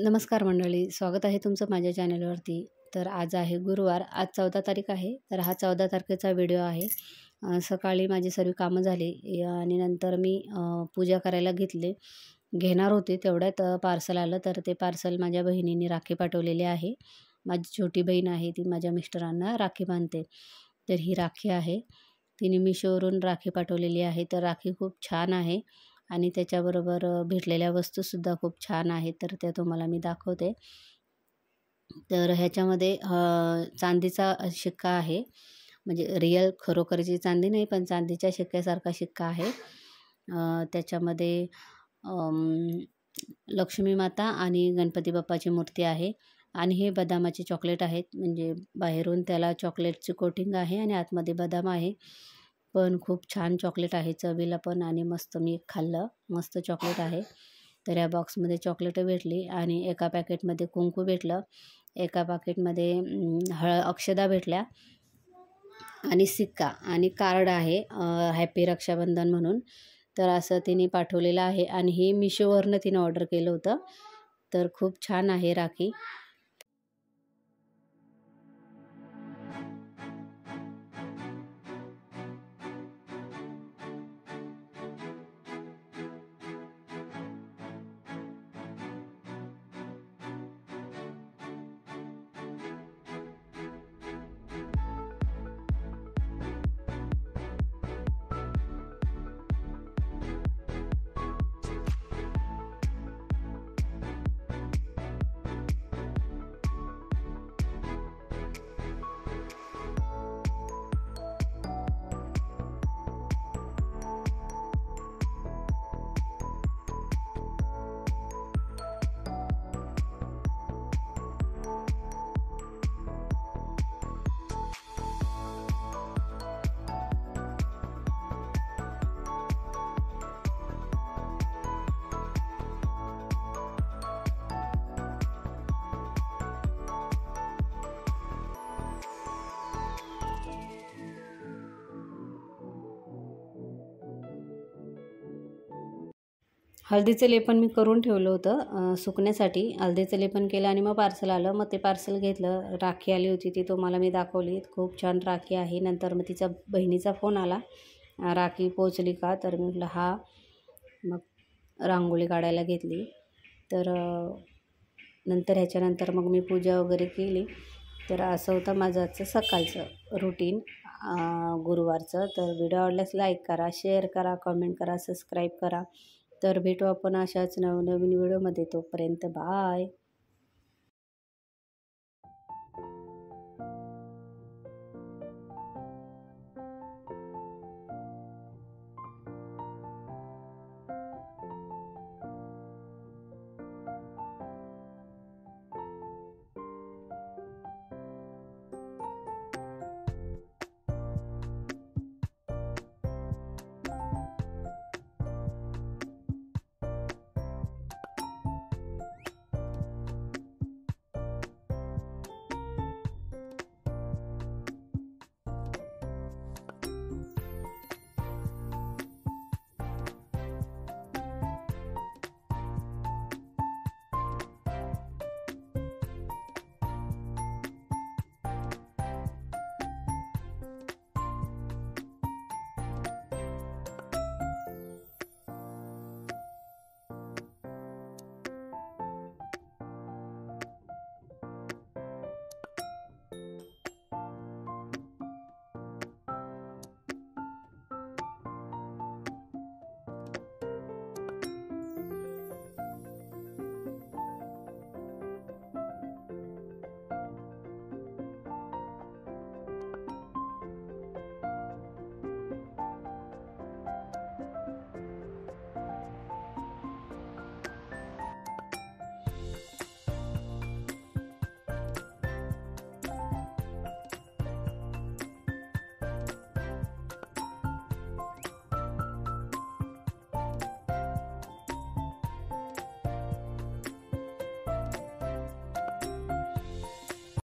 नमस्कार मंडळी, स्वागत आहे तुमचं माझ्या चॅनलवरती. तर आज आहे गुरुवार, आज 14 तारीख आहे. तर हा 14 तारखेचा व्हिडिओ आहे. सकाळी माझी सर्व कामं झाली आणि नंतर मी पूजा करायला घेणार होते. तेवढ्यात पार्सल आलं. तर ते पार्सल माझ्या बहिणीने राखी पाठवलेली आहे. माझी छोटी बहीण आहे, ती माझ्या मिस्टरांना राखी बांधते. तर ही राखी आहे, तिने मिशोवरून राखी पाठवलेली आहे. तर राखी खूप छान आहे आणि त्याच्याबरोबर भेटलेल्या वस्तूसुद्धा खूप छान आहेत. तर त्या तुम्हाला मी दाखवते. तर ह्याच्यामध्ये चांदीचा शिक्का आहे, म्हणजे रिअल खरोखरची चांदी नाही, पण चांदीच्या शिक्क्यासारखा शिक्का आहे. त्याच्यामध्ये लक्ष्मी माता आणि गणपती बाप्पाची मूर्ती आहे आणि हे बदामाचे चॉकलेट आहेत. म्हणजे बाहेरून त्याला चॉकलेटची कोटिंग आहे आणि आतमध्ये बदाम आहे. पण खूप छान चॉकलेट आहे चवीला पण, आणि मस्त मी खाल्लं, मस्त चॉकलेट आहे. तर या बॉक्समध्ये चॉकलेटं भेटली आणि एका पॅकेटमध्ये कुंकू भेटलं, एका पॅकेटमध्ये अक्षदा भेटल्या आणि सिक्का आणि कार्ड आहे हॅपी रक्षाबंधन म्हणून. तर असं तिने पाठवलेलं आहे आणि हे मिशोवरनं तिने ऑर्डर केलं होतं. तर खूप छान आहे राखी. हळदीचं लेपन मी करून ठेवलं होतं सुकण्यासाठी. हळदीचं लेपन केलं आणि मग पार्सल आलं. मग ते पार्सल घेतलं. राखी आली होती, ती तुम्हाला मी दाखवली. खूप छान राखी आहे. नंतर मग तिच्या बहिणीचा फोन आला, राखी पोचली का? तर मी म्हटलं हा. मग रांगोळी काढायला घेतली. तर नंतर ह्याच्यानंतर मग मी पूजा वगैरे केली. तर असं होतं माझं आजचं सकाळचं रुटीन गुरुवारचं. तर व्हिडिओ आवडल्यास लाईक करा, शेअर करा, कमेंट करा, सबस्क्राईब करा. तर भेटू आपण अशाच नवनवीन व्हिडिओमध्ये. तोपर्यंत बाय.